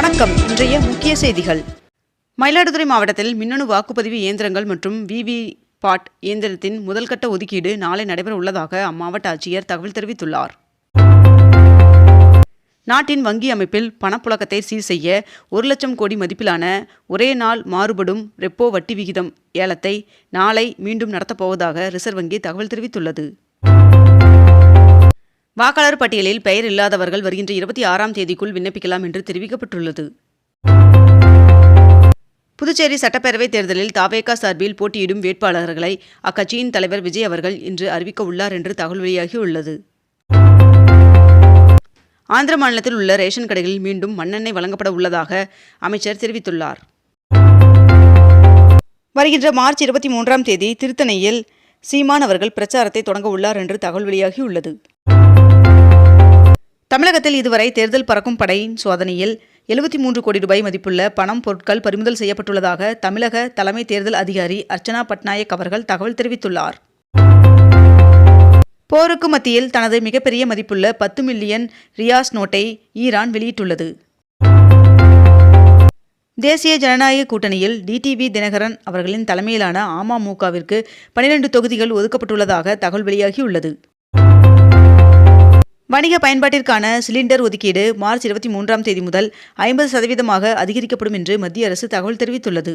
வணக்கம். இன்றைய முக்கிய செய்திகள். மயிலாடுதுறை மாவட்டத்தில் மின்னணு வாக்குப்பதிவு இயந்திரங்கள் மற்றும் விவி-பாட் இயந்திரத்தின் முதல்கட்ட ஒதுக்கீடு நாளை நடைபெற உள்ளதாக அம்மாவட்ட ஆட்சியர் தகவல் தெரிவித்துள்ளார். நாட்டின் வங்கி அமைப்பில் பணப்புழக்கத்தை சீர் செய்ய 1,00,000 கோடி மதிப்பிலான ஒரே நாள் மாறுபடும் ரெப்போ வட்டி விகிதம் ஏலத்தை நாளை மீண்டும் நடத்தப்போவதாக ரிசர்வ் வங்கி தகவல் தெரிவித்துள்ளது. வாக்காளர் பட்டியலில் பெயர் இல்லாதவர்கள் வருகின்ற 26ஆம் தேதிக்குள் விண்ணப்பிக்கலாம் என்று தெரிவிக்கப்பட்டுள்ளது. புதுச்சேரி சட்டப்பேரவை தேர்தலில் தவேகா சார்பில் போட்டியிடும் வேட்பாளர்களை அக்கட்சியின் தலைவர் விஜய் அவர்கள் இன்று அறிவிக்க உள்ளார் என்று தகவல் வெளியாகியுள்ளது. ஆந்திர மாநிலத்தில் உள்ள ரேஷன் கடைகளில் மீண்டும் மண்ணெண்ணெய் வழங்கப்பட உள்ளதாக அமைச்சர் தெரிவித்துள்ளார். வருகின்ற மார்ச் 23ஆம் தேதி திருத்தணியில் சீமான் அவர்கள் பிரச்சாரத்தை தொடங்க உள்ளார் என்று தகவல் வெளியாகியுள்ளது. தமிழகத்தில் இதுவரை தேர்தல் பறக்கும் படையின் சோதனையில் 73 கோடி ரூபாய் மதிப்புள்ள பணம் பொருட்கள் பறிமுதல் செய்யப்பட்டுள்ளதாக தமிழக தலைமை தேர்தல் அதிகாரி அர்ச்சனா பட்நாயக் அவர்கள் தகவல் தெரிவித்துள்ளார். போருக்கு மத்தியில் தனது மிகப்பெரிய மதிப்புள்ள 10 மில்லியன் ரியாஸ் நோட்டை ஈரான் வெளியிட்டுள்ளது. தேசிய ஜனநாயக கூட்டணியில் டிடிவி தினகரன் அவர்களின் தலைமையிலான அமமுகவிற்கு 12 தொகுதிகள் ஒதுக்கப்பட்டுள்ளதாக தகவல் வெளியாகியுள்ளது. வணிக பயன்பாட்டிற்கான சிலிண்டர் ஒதுக்கீடு மார்ச் 23ஆம் தேதி முதல் 50% அதிகரிக்கப்படும் என்று மத்திய அரசு தகவல் தெரிவித்துள்ளது.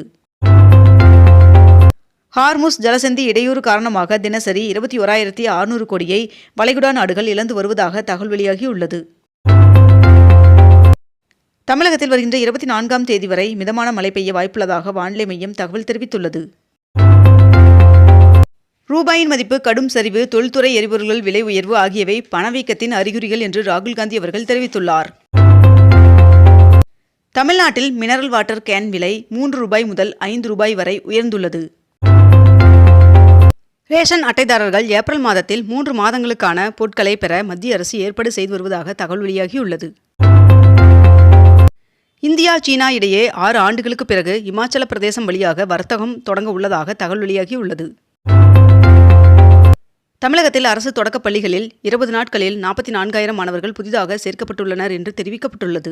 ஹார்முஸ் ஜலசந்தி இடையூறு காரணமாக தினசரி 21,600 கோடியை வளைகுடா நாடுகள் இழந்து வருவதாக தகவல் வெளியாகியுள்ளது. தமிழகத்தில் வருகின்ற 24ஆம் தேதி வரை மிதமான மழை பெய்ய வாய்ப்புள்ளதாக வானிலை மையம் தகவல் தெரிவித்துள்ளது. ரூபாயின் மதிப்பு கடும் சரிவு, தொழில்துறை எரிபொருள்கள் விலை உயர்வு ஆகியவை பணவீக்கத்தின் அறிகுறிகள் என்று ராகுல் காந்தி அவர்கள் தெரிவித்துள்ளார். தமிழ்நாட்டில் மினரல் வாட்டர் கேன் விலை 3 ரூபாய் முதல் 5 ரூபாய் வரை உயர்ந்துள்ளது. ரேஷன் அட்டைதாரர்கள் ஏப்ரல் மாதத்தில் 3 மாதங்களுக்கான பொருட்களை பெற மத்திய அரசு ஏற்பாடு செய்து வருவதாக தகவல் வெளியாகியுள்ளது. இந்தியா சீனா இடையே 6 ஆண்டுகளுக்கு பிறகு இமாச்சல பிரதேசம் வழியாக வர்த்தகம் தொடங்க உள்ளதாக தகவல் வெளியாகியுள்ளது. தமிழகத்தில் அரசு தொடக்கப் பள்ளிகளில் 20 நாட்களில் 44,000 மாணவர்கள் புதிதாக சேர்க்கப்பட்டுள்ளனர் என்று தெரிவிக்கப்பட்டுள்ளது.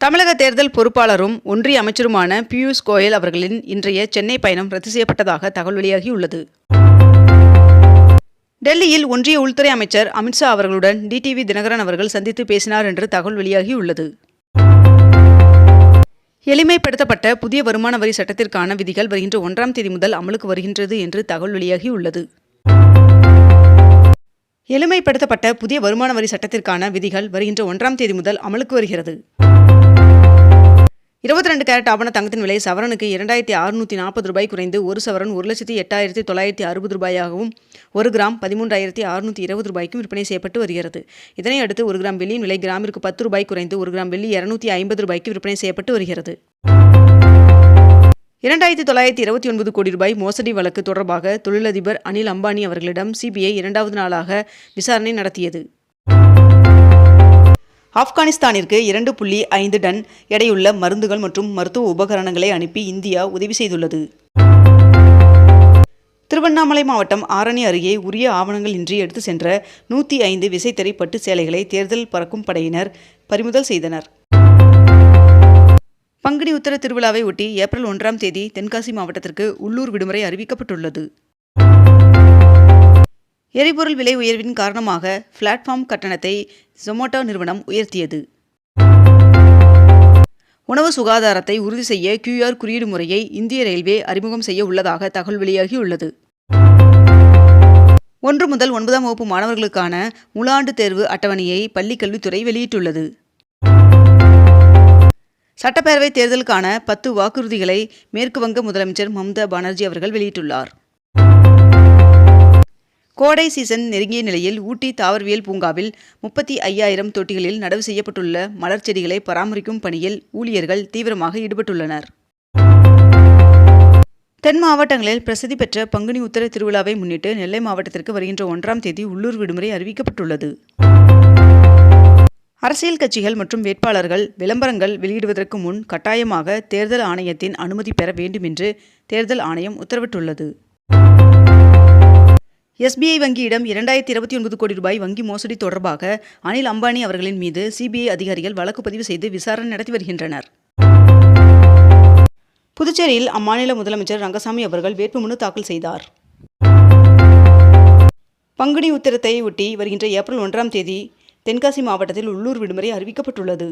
தமிழக தேர்தல் பொறுப்பாளரும் ஒன்றிய அமைச்சருமான பியூஷ் கோயல் அவர்களின் இன்றைய சென்னை பயணம் ரத்து செய்யப்பட்டதாக தகவல் வெளியாகியுள்ளது. டெல்லியில் ஒன்றிய உள்துறை அமைச்சர் அமித்ஷா அவர்களுடன் டிடிவி தினகரன் அவர்கள் சந்தித்து பேசினார் என்று தகவல் வெளியாகியுள்ளது. எளிமைப்படுத்தப்பட்ட புதிய வருமான வரி சட்டத்திற்கான விதிகள் வருகின்ற 1ஆம் தேதி முதல் அமலுக்கு வருகின்றது என்று தகவல் வெளியாகியுள்ளது. எளிமைப்படுத்தப்பட்ட புதிய வருமான வரி சட்டத்திற்கான விதிகள் வருகின்ற 1ஆம் தேதி முதல் அமலுக்கு வருகிறது. 22 கேரட் ஆபண தங்கத்தின் விலை சவரனுக்கு 2,640 ரூபாய் குறைந்து 1 சவரன் 1,08,960 ரூபாயாகவும் 1 கிராம் 13,620 ரூபாய்க்கும் விற்பனை செய்யப்பட்டு வருகிறது. இதனை அடுத்து 1 கிராம் வெள்ளியின் விலை கிராமிற்கு 10 ரூபாய் குறைந்து 1 கிராம் வெள்ளி 250 ரூபாய்க்கு விற்பனை செய்யப்பட்டு வருகிறது. 2,929 கோடி ரூபாய் மோசடி வழக்கு தொடர்பாக தொழிலதிபர் அனில் அம்பானி அவர்களிடம் சிபிஐ 2வது நாளாக விசாரணை நடத்தியது. ஆப்கானிஸ்தானிற்கு 2.5 டன் எடையுள்ள மருந்துகள் மற்றும் மருத்துவ உபகரணங்களை அனுப்பி இந்தியா உதவி செய்துள்ளது. திருவண்ணாமலை மாவட்டம் ஆரணி அருகே உரிய ஆவணங்கள் இன்றி எடுத்து சென்ற 105 விசைத்தறி பட்டு சேலைகளை தேர்தல் பறக்கும் படையினர் பறிமுதல் செய்தனர். பங்குனி உத்திர திருவிழாவை ஒட்டி ஏப்ரல் 1ஆம் தேதி தென்காசி மாவட்டத்திற்கு உள்ளூர் விடுமுறை அறிவிக்கப்பட்டுள்ளது. எரிபொருள் விலை உயர்வின் காரணமாக பிளாட்ஃபார்ம் கட்டணத்தை ஜொமேட்டோ நிறுவனம் உயர்த்தியது. உணவு சுகாதாரத்தை உறுதி செய்ய QR குறியீடு முறையை இந்திய ரயில்வே அறிமுகம் செய்ய உள்ளதாக தகவல் வெளியாகியுள்ளது. 1 முதல் 9ஆம் வகுப்பு மாணவர்களுக்கான முழாண்டு தேர்வு அட்டவணையை பள்ளிக் கல்வித்துறை வெளியிட்டுள்ளது. சட்டப்பேரவை தேர்தலுக்கான 10 வாக்குறுதிகளை மேற்கு வங்க முதலமைச்சர் மம்தா பானர்ஜி அவர்கள் வெளியிட்டுள்ளார். கோடை சீசன் நெருங்கிய நிலையில் ஊட்டி தாவரவியல் பூங்காவில் 35,000 தொட்டிகளில் நடவு செய்யப்பட்டுள்ள மலர் செடிகளை பராமரிக்கும் பணியில் ஊழியர்கள் தீவிரமாக ஈடுபட்டுள்ளனர். தென் மாவட்டங்களில் பிரசித்தி பெற்ற பங்குனி உத்திர திருவிழாவை முன்னிட்டு நெல்லை மாவட்டத்திற்கு வருகின்ற 1ஆம் தேதி உள்ளூர் விடுமுறை அறிவிக்கப்பட்டுள்ளது. அரசியல் கட்சிகள் மற்றும் வேட்பாளர்கள் விளம்பரங்கள் வெளியிடுவதற்கு முன் கட்டாயமாக தேர்தல் ஆணையத்தின் அனுமதி பெற வேண்டும் என்று தேர்தல் ஆணையம் உத்தரவிட்டுள்ளது. SBI வங்கியிடம் 2029 கோடி ரூபாய் வங்கி மோசடி தொடர்பாக அனில் அம்பானி அவர்களின் மீது CBI அதிகாரிகள் வழக்கு பதிவு செய்து விசாரணை நடத்தி வருகின்றனர். புதுச்சேரியில் அம்மாநில முதலமைச்சர் ரங்கசாமி அவர்கள் வேட்புமனு தாக்கல் செய்தார். பங்குனி உத்திரத்தை ஒட்டி வருகின்ற ஏப்ரல் 1ஆம் தேதி தென்காசி மாவட்டத்தில் உள்ளூர் விடுமுறை அறிவிக்கப்பட்டுள்ளது.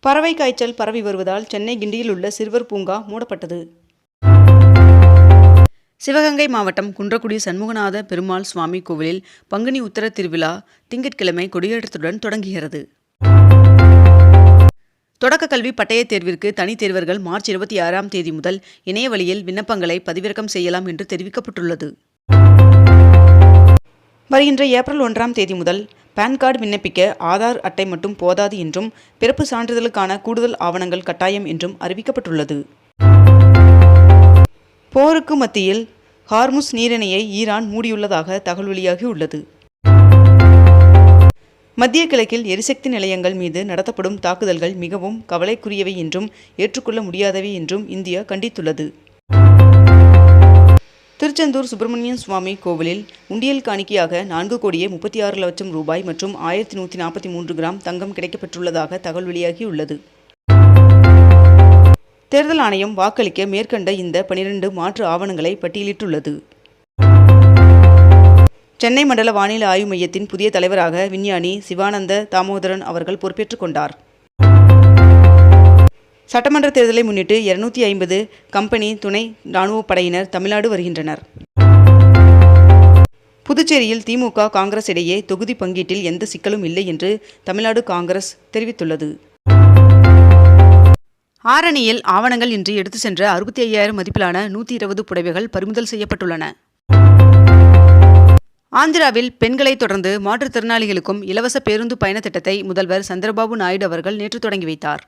பறவை காய்ச்சல் பரவி வருவதால் சென்னை கிண்டியில் உள்ள சிறுவர் பூங்கா மூடப்பட்டது. சிவகங்கை மாவட்டம் குன்றக்குடி சண்முகநாத பெருமாள் சுவாமி கோவிலில் பங்குனி உத்திர திருவிழா திங்கட்கிழமை கொடியேற்றத்துடன் தொடங்குகிறது. தொடக்க கல்வி பட்டய தேர்விற்கு தனித் தேர்வர்கள் மார்ச் 26ஆம் தேதி முதல் இணைய வழியில் விண்ணப்பங்களை பதிவிறக்கம் செய்யலாம் என்று தெரிவிக்கப்பட்டுள்ளது. வருகின்ற ஏப்ரல் 1ஆம் தேதி முதல் பான் கார்டு விண்ணப்பிக்க ஆதார் அட்டை மட்டும் போதாது என்றும் பிறப்பு சான்றிதழுக்கான கூடுதல் ஆவணங்கள் கட்டாயம் என்றும் அறிவிக்கப்பட்டுள்ளது. போருக்கு மத்தியில் ஹார்முஸ் நீரிணையை ஈரான் மூடியுள்ளதாக தகவல் வெளியாகியுள்ளது. மத்திய கிழக்கில் எரிசக்தி நிலையங்கள் மீது நடத்தப்படும் தாக்குதல்கள் மிகவும் கவலைக்குரியவை என்றும் ஏற்றுக்கொள்ள முடியாதவை என்றும் இந்தியா கண்டித்துள்ளது. திருச்செந்தூர் சுப்பிரமணியன் சுவாமி கோவிலில் உண்டியல் காணிக்கையாக 4,36,00,000 ரூபாய் மற்றும் 1143 கிராம் தங்கம் கிடைக்கப்பெற்றுள்ளதாக தகவல் வெளியாகியுள்ளது. தேர்தல் ஆணையம் வாக்களிக்க மேற்கண்ட இந்த 12 மாற்று ஆவணங்களை பட்டியலிட்டுள்ளது. சென்னை மண்டல வானிலை ஆய்வு மையத்தின் புதிய தலைவராக விஞ்ஞானி சிவானந்த தாமோதரன் அவர்கள் பொறுப்பேற்றுக் கொண்டார். சட்டமன்ற தேர்தலை முன்னிட்டு 250 கம்பெனி துணை ராணுவ படையினர் தமிழ்நாடு வருகின்றனர். புதுச்சேரியில் திமுக காங்கிரஸ் இடையே தொகுதி பங்கீட்டில் எந்த சிக்கலும் இல்லை என்று தமிழ்நாடு காங்கிரஸ் தெரிவித்துள்ளது. ஆரணியில் ஆவணங்கள் இன்றி எடுத்து சென்ற 65,000 மதிப்பிலான 120 புடவைகள் பறிமுதல் செய்யப்பட்டுள்ளன. ஆந்திராவில் பெண்களை தொடர்ந்து மாற்றுத்திறனாளிகளுக்கும் இலவச பேருந்து பயண திட்டத்தை முதல்வர் சந்திரபாபு நாயுடு அவர்கள் நேற்று தொடங்கி வைத்தார்.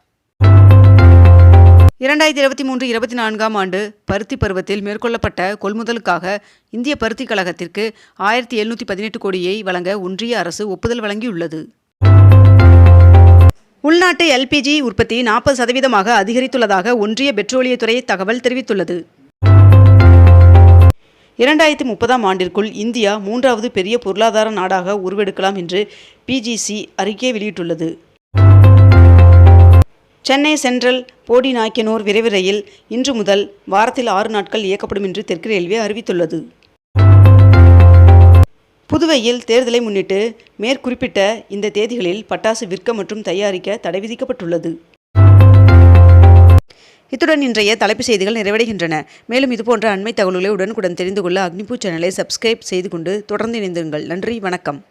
2023-24ஆம் ஆண்டு பருத்தி பருவத்தில் மேற்கொள்ளப்பட்ட கொள்முதலுக்காக இந்திய பருத்தி கழகத்திற்கு 1,718 கோடியை வழங்க ஒன்றிய அரசு ஒப்புதல் வழங்கியுள்ளது. உள்நாட்டு LPG உற்பத்தி 40% அதிகரித்துள்ளதாக ஒன்றிய பெட்ரோலியத்துறை தகவல் தெரிவித்துள்ளது. 2030ஆம் ஆண்டிற்குள் இந்தியா 3வது பெரிய பொருளாதார நாடாக உருவெடுக்கலாம் என்று PGC அறிக்கை வெளியிட்டுள்ளது. சென்னை சென்ட்ரல் போடிநாயக்கனூர் விரைவு ரயில் இன்று முதல் வாரத்தில் 6 நாட்கள் இயக்கப்படும் என்று தெற்கு ரயில்வே அறிவித்துள்ளது. புதுவையில் தேர்தலை முன்னிட்டு மேற்குறிப்பிட்ட இந்த தேதிகளில் பட்டாசு விற்க மற்றும் தயாரிக்க தடை விதிக்கப்பட்டுள்ளது. இத்துடன் இன்றைய தலைப்புச் செய்திகள் நிறைவடைகின்றன. மேலும் இதுபோன்ற அண்மை தகவல்களை உடனுக்குடன் தெரிந்து கொள்ள அக்னிபூ சேனலை சப்ஸ்கிரைப் செய்து கொண்டு தொடர்ந்து இணைந்திருங்கள். நன்றி, வணக்கம்.